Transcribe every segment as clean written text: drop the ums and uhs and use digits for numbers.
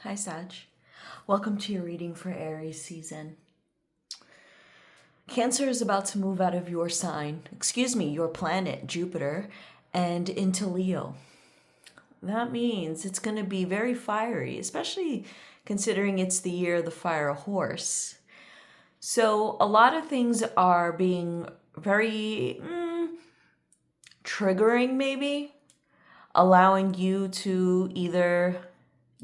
Hi, Sag. Welcome to your reading for Aries season. Cancer is about to move out of your sign, your planet, Jupiter, and into Leo. That means it's going to be very fiery, especially considering it's the year of the fire horse. So a lot of things are being very triggering, maybe, allowing you to either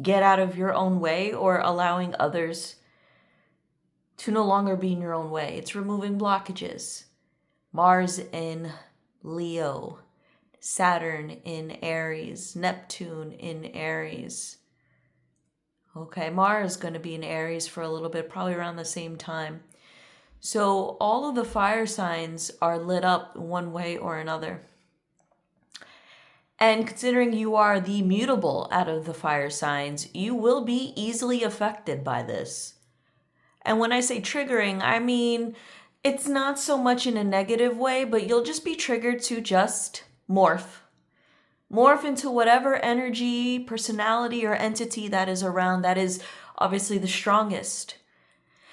get out of your own way or allowing others to no longer be in your own way. It's removing blockages. Mars in Leo, Saturn in Aries, Neptune in Aries. Okay, Mars is going to be in Aries for a little bit, probably around the same time. So all of the fire signs are lit up one way or another. And considering you are the mutable out of the fire signs, you will be easily affected by this. And when I say triggering, I mean it's not so much in a negative way, but you'll just be triggered to just morph. Morph into whatever energy, personality, or entity that is around that is obviously the strongest.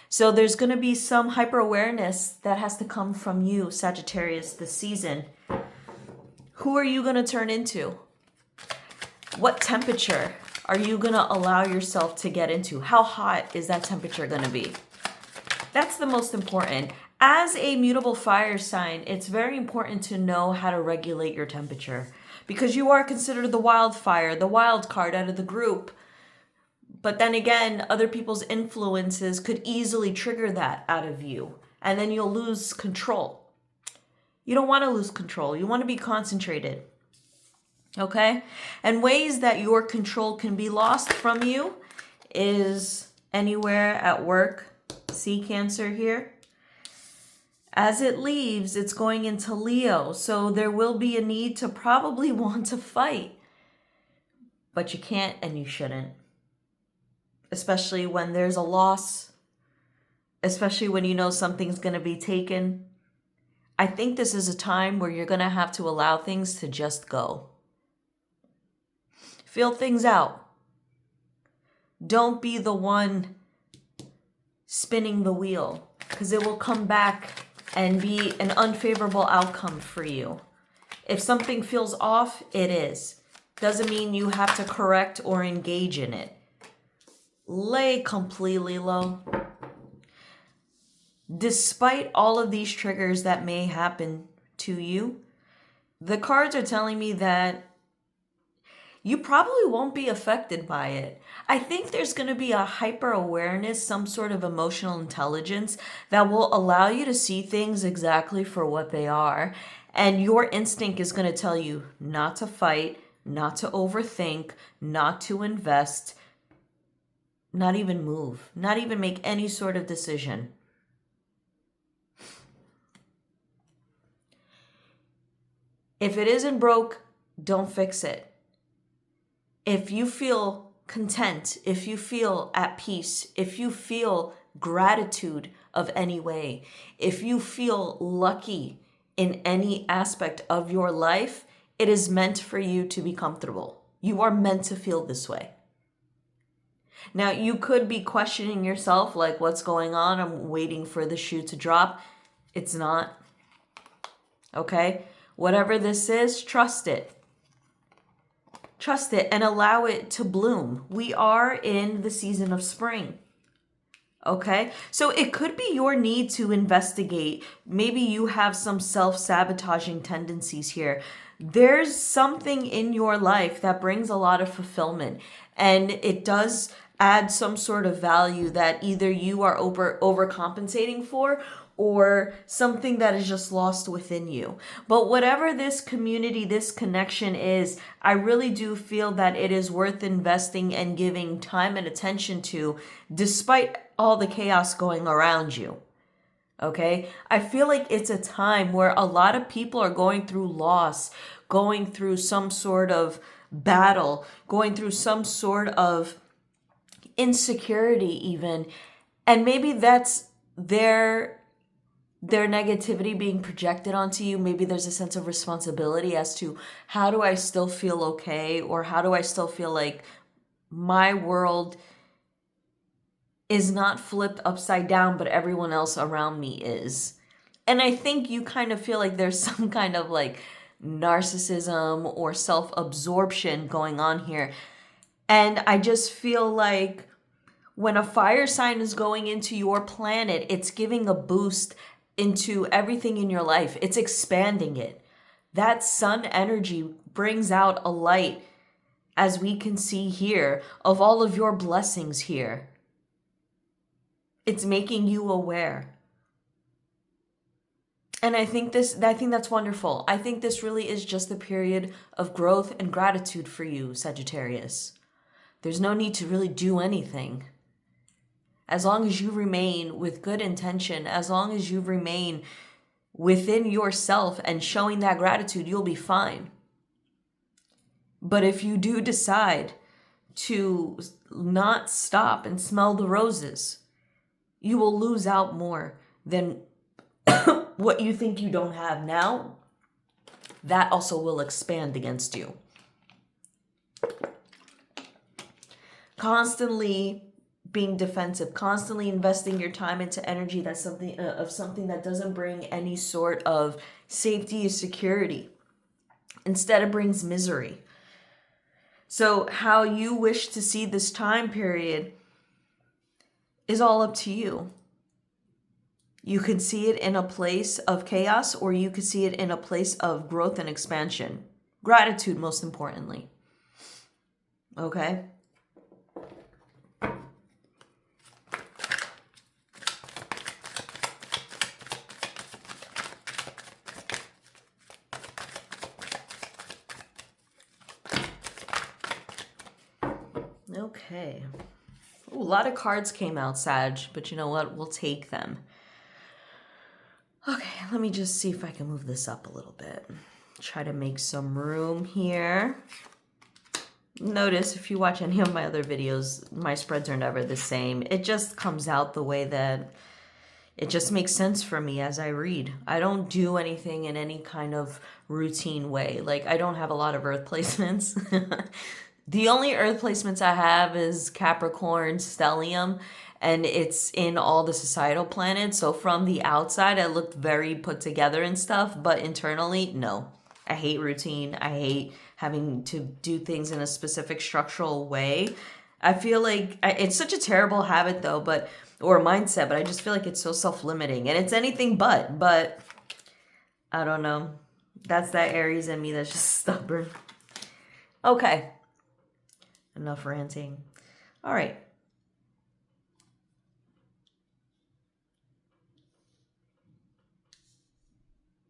So there's going to be some hyper-awareness that has to come from you, Sagittarius, this season. Who are you going to turn into? What temperature are you going to allow yourself to get into? How hot is that temperature going to be? That's the most important. As a mutable fire sign, it's very important to know how to regulate your temperature because you are considered the wildfire, the wild card out of the group. But then again, other people's influences could easily trigger that out of you, and then you'll lose control. You don't want to lose control. You want to be concentrated. Okay? And ways that your control can be lost from you is anywhere at work. See Cancer here? As it leaves, it's going into Leo. So there will be a need to probably want to fight. But you can't and you shouldn't. Especially when there's a loss. Especially when you know something's going to be taken. I think this is a time where you're going to have to allow things to just go. Feel things out. Don't be the one spinning the wheel, because it will come back and be an unfavorable outcome for you. If something feels off, it is. Doesn't mean you have to correct or engage in it. Lay completely low. Despite all of these triggers that may happen to you, the cards are telling me that you probably won't be affected by it. I think there's going to be a hyper awareness, some sort of emotional intelligence that will allow you to see things exactly for what they are. And your instinct is going to tell you not to fight, not to overthink, not to invest, not even move, not even make any sort of decision. If it isn't broke, don't fix it. If you feel content, if you feel at peace, if you feel gratitude of any way, if you feel lucky in any aspect of your life, it is meant for you to be comfortable. You are meant to feel this way. Now, you could be questioning yourself, like, what's going on? I'm waiting for the shoe to drop. It's not. Okay? Whatever this is, trust it. Trust it and allow it to bloom. We are in the season of spring. Okay? So it could be your need to investigate. Maybe you have some self-sabotaging tendencies here. There's something in your life that brings a lot of fulfillment, and it does add some sort of value that either you are overcompensating for or something that is just lost within you. But whatever this community, this connection is, I really do feel that it is worth investing and giving time and attention to, despite all the chaos going around you. Okay? I feel like it's a time where a lot of people are going through loss, going through some sort of battle, going through some sort of insecurity even. And maybe that's their negativity being projected onto you. Maybe there's a sense of responsibility as to how do I still feel okay, or how do I still feel like my world is not flipped upside down, but everyone else around me is. And I think you kind of feel like there's some kind of like narcissism or self-absorption going on here. And I just feel like when a fire sign is going into your planet, it's giving a boost into everything in your life. It's expanding it. That sun energy brings out a light, as we can see here, of all of your blessings here. It's making you aware. And I think that's wonderful. I think this really is just the period of growth and gratitude for you, Sagittarius. There's no need to really do anything. As long as you remain with good intention, as long as you remain within yourself and showing that gratitude, you'll be fine. But if you do decide to not stop and smell the roses, you will lose out more than what you think you don't have now. That also will expand against you. Constantly being defensive, constantly investing your time into energy that's something that doesn't bring any sort of safety or security. Instead, it brings misery. So how you wish to see this time period is all up to you. You can see it in a place of chaos, or you could see it in a place of growth and expansion. Gratitude, most importantly. Okay? Okay. Ooh, a lot of cards came out, Sag, but you know what? We'll take them. Okay, let me just see if I can move this up a little bit. Try to make some room here. Notice if you watch any of my other videos, my spreads are never the same. It just comes out the way that it just makes sense for me as I read. I don't do anything in any kind of routine way. Like, I don't have a lot of earth placements. The only earth placements I have is Capricorn, Stellium, and it's in all the societal planets. So from the outside, I looked very put together and stuff, but internally, no. I hate routine. I hate having to do things in a specific structural way. I feel like it's such a terrible habit though, or mindset, but I just feel like it's so self-limiting, and it's anything but I don't know. That's that Aries in me that's just stubborn. Okay. Enough ranting. All right.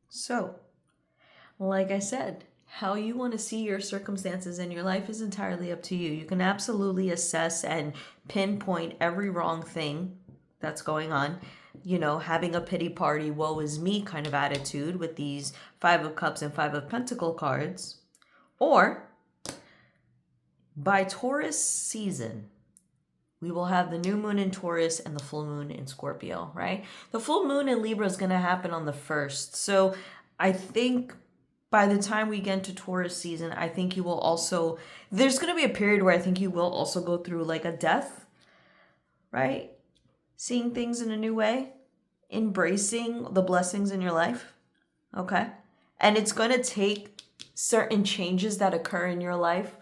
So, like I said, how you want to see your circumstances in your life is entirely up to you. You can absolutely assess and pinpoint every wrong thing that's going on. You know, having a pity party, woe is me kind of attitude with these 5 of Cups and 5 of Pentacle cards. Or by Taurus season, we will have the new moon in Taurus and the full moon in Scorpio, right? The full moon in Libra is going to happen on the 1st. So I think by the time we get into Taurus season, I think you will also, there's going to be a period where I think you will also go through like a death, right? Seeing things in a new way, embracing the blessings in your life, okay? And it's going to take certain changes that occur in your life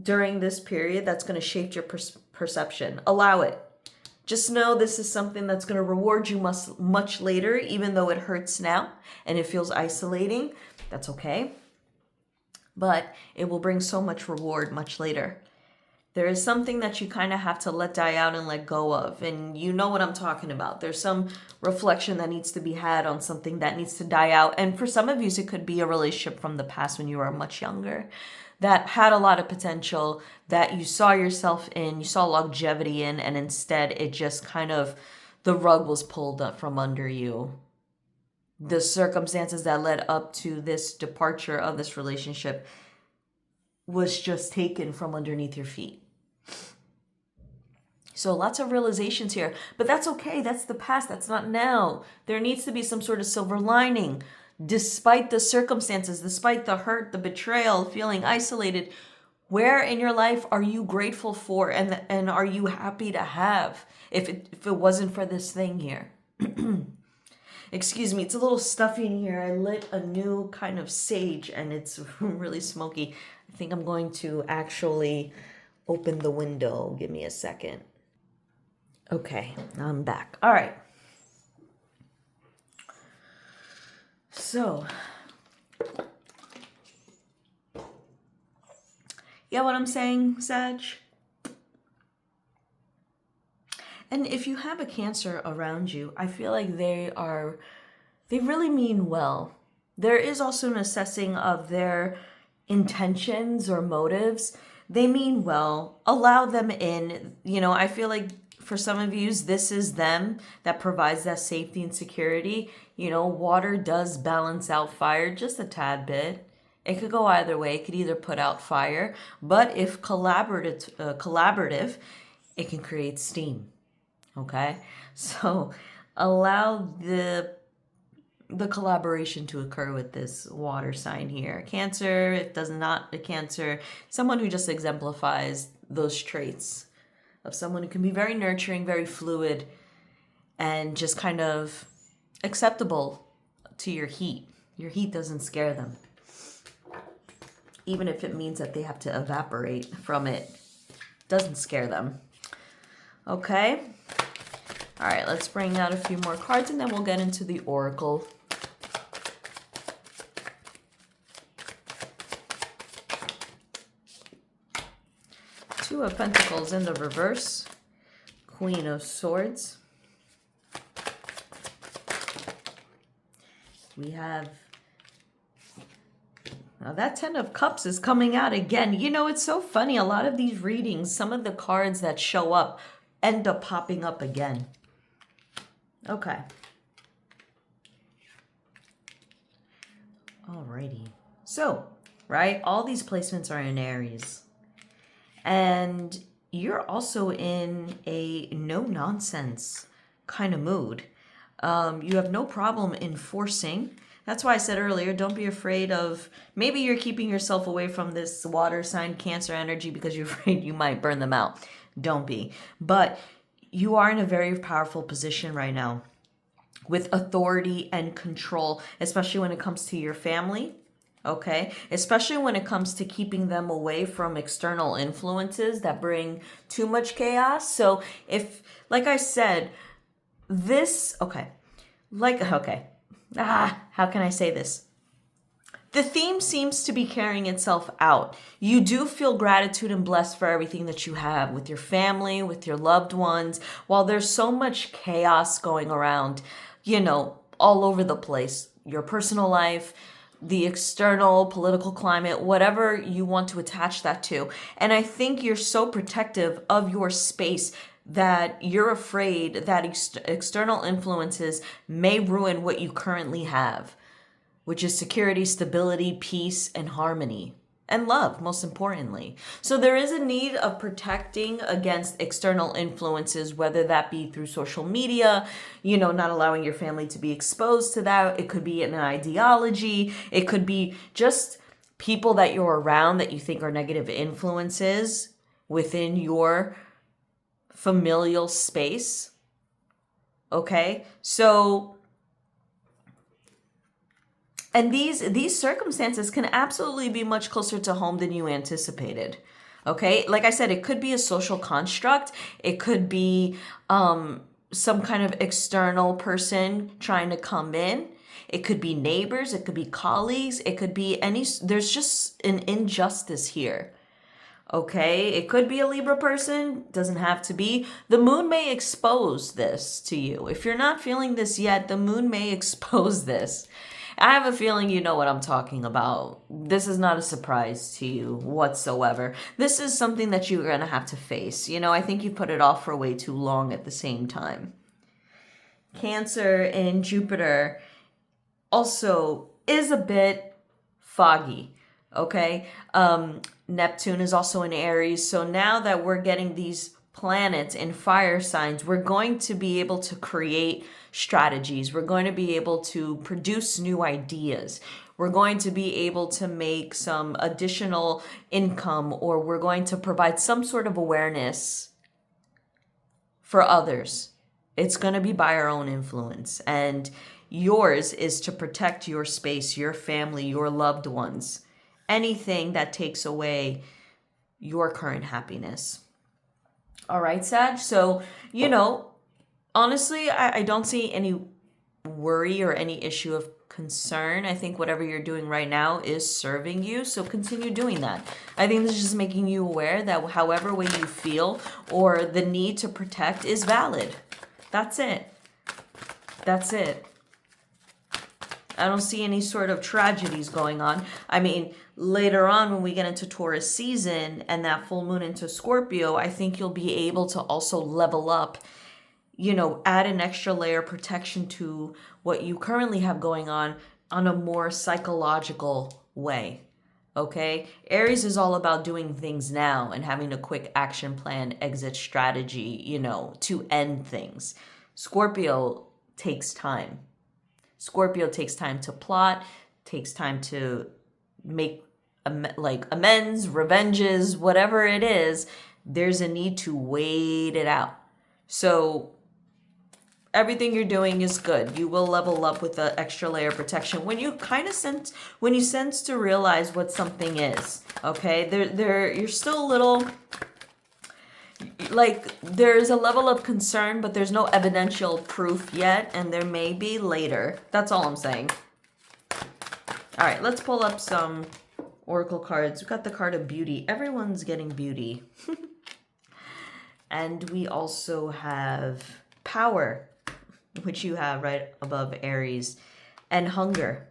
during this period that's going to shape your perception. Allow it. Just know this is something that's going to reward you much later, even though it hurts now and it feels isolating. That's okay. But it will bring so much reward much later. There is something that you kind of have to let die out and let go of. And you know what I'm talking about. There's some reflection that needs to be had on something that needs to die out. And for some of you, it could be a relationship from the past when you were much younger that had a lot of potential, that you saw yourself in, you saw longevity in, and instead it just kind of, the rug was pulled up from under you. The circumstances that led up to this departure of this relationship was just taken from underneath your feet. So lots of realizations here, but that's okay. That's the past. That's not now. There needs to be some sort of silver lining. Despite the circumstances, despite the hurt, the betrayal, feeling isolated, Where in your life are you grateful for and are you happy to have if it wasn't for this thing here? Excuse me, it's a little stuffy in here. I lit a new kind of sage and it's really smoky. I think I'm going to actually open the window. Give me a second. Okay, I'm back. All right. So, yeah, what I'm saying, Sag? And if you have a Cancer around you, I feel like they really mean well. There is also an assessing of their intentions or motives. They mean well. Allow them in. You know, I feel like for some of you, this is them that provides that safety and security. You know, water does balance out fire just a tad bit. It could go either way. It could either put out fire, but if collaborative, it can create steam. Okay, so allow the collaboration to occur with this water sign here. Cancer, if does not a Cancer, someone who just exemplifies those traits of someone who can be very nurturing, very fluid, and just kind of acceptable to your heat. Your heat doesn't scare them. Even if it means that they have to evaporate from it, doesn't scare them. Okay. All right, let's bring out a few more cards and then we'll get into the oracle. Two of Pentacles in the reverse. Queen of Swords. We have... Now that 10 of Cups is coming out again. You know, it's so funny. A lot of these readings, some of the cards that show up end up popping up again. Okay. Alrighty. So, right, all these placements are in Aries. And you're also in a no-nonsense kind of mood. You have no problem enforcing. That's why I said earlier, don't be afraid of, maybe you're keeping yourself away from this water sign Cancer energy because you're afraid you might burn them out. Don't be. But you are in a very powerful position right now with authority and control, especially when it comes to your family, okay? Especially when it comes to keeping them away from external influences that bring too much chaos. So if, like I said, how can I say this? The theme seems to be carrying itself out. You do feel gratitude and blessed for everything that you have with your family, with your loved ones. While there's so much chaos going around, you know, all over the place, your personal life, the external political climate, whatever you want to attach that to. And I think you're so protective of your space that you're afraid that external influences may ruin what you currently have, which is security, stability, peace, and harmony, and love, most importantly. So there is a need of protecting against external influences, whether that be through social media, you know, not allowing your family to be exposed to that. It could be an ideology. It could be just people that you're around that you think are negative influences within your familial space. Okay? So... And these circumstances can absolutely be much closer to home than you anticipated. Okay? Like I said, it could be a social construct. It could be some kind of external person trying to come in. It could be neighbors. It could be colleagues. It could be there's just an injustice here. Okay? It could be a Libra person. Doesn't have to be. The moon may expose this to you. If you're not feeling this yet, the moon may expose this. I have a feeling you know what I'm talking about. This is not a surprise to you whatsoever. This is something that you're going to have to face. You know, I think you put it off for way too long at the same time. Cancer in Jupiter also is a bit foggy, okay? Neptune is also in Aries. So now that we're getting these planets in fire signs, we're going to be able to create strategies. We're going to be able to produce new ideas. We're going to be able to make some additional income, or we're going to provide some sort of awareness for others. It's going to be by our own influence. And yours is to protect your space, your family, your loved ones. Anything that takes away your current happiness. All right, Sag. So, honestly, I don't see any worry or any issue of concern. I think whatever you're doing right now is serving you, so continue doing that. I think this is just making you aware that however way you feel or the need to protect is valid. That's it. That's it. I don't see any sort of tragedies going on. I mean, later on when we get into Taurus season and that full moon into Scorpio, I think you'll be able to also level up, add an extra layer of protection to what you currently have going on a more psychological way. Okay? Aries is all about doing things now and having a quick action plan, exit strategy, to end things. Scorpio takes time. Scorpio takes time to plot, takes time to make amends, revenges, whatever it is. There's a need to wait it out. So everything you're doing is good. You will level up with an extra layer of protection when you sense to realize what something is. Okay, you're still a little there's a level of concern, but there's no evidential proof yet, and there may be later. That's all I'm saying. All right, let's pull up some oracle cards. We've got the card of beauty. Everyone's getting beauty. And we also have power, which you have right above Aries, and hunger.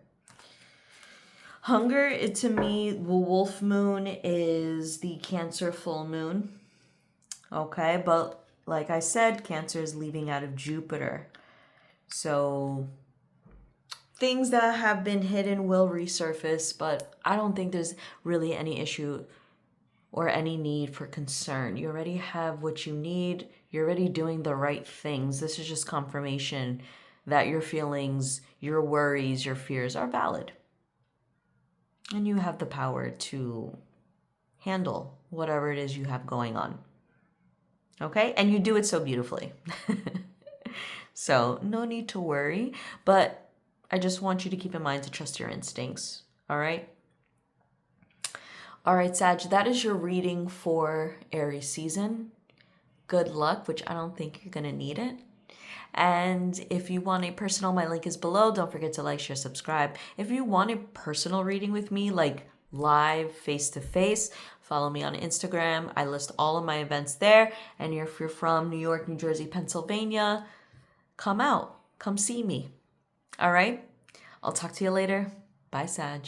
Hunger, to me, the wolf moon is the Cancer full moon. Okay, but like I said, Cancer is leaving out of Jupiter. So things that have been hidden will resurface, but I don't think there's really any issue or any need for concern. You already have what you need. You're already doing the right things. This is just confirmation that your feelings, your worries, your fears are valid. And you have the power to handle whatever it is you have going on. Okay? And you do it so beautifully. So no need to worry, but I just want you to keep in mind to trust your instincts. All right? All right, Sag, that is your reading for Aries season. Good luck, which I don't think you're going to need it. And if you want a personal, my link is below. Don't forget to like, share, subscribe. If you want a personal reading with me, like live, face-to-face, follow me on Instagram. I list all of my events there. And if you're from New York, New Jersey, Pennsylvania, come out. Come see me. All right? I'll talk to you later. Bye, Sag.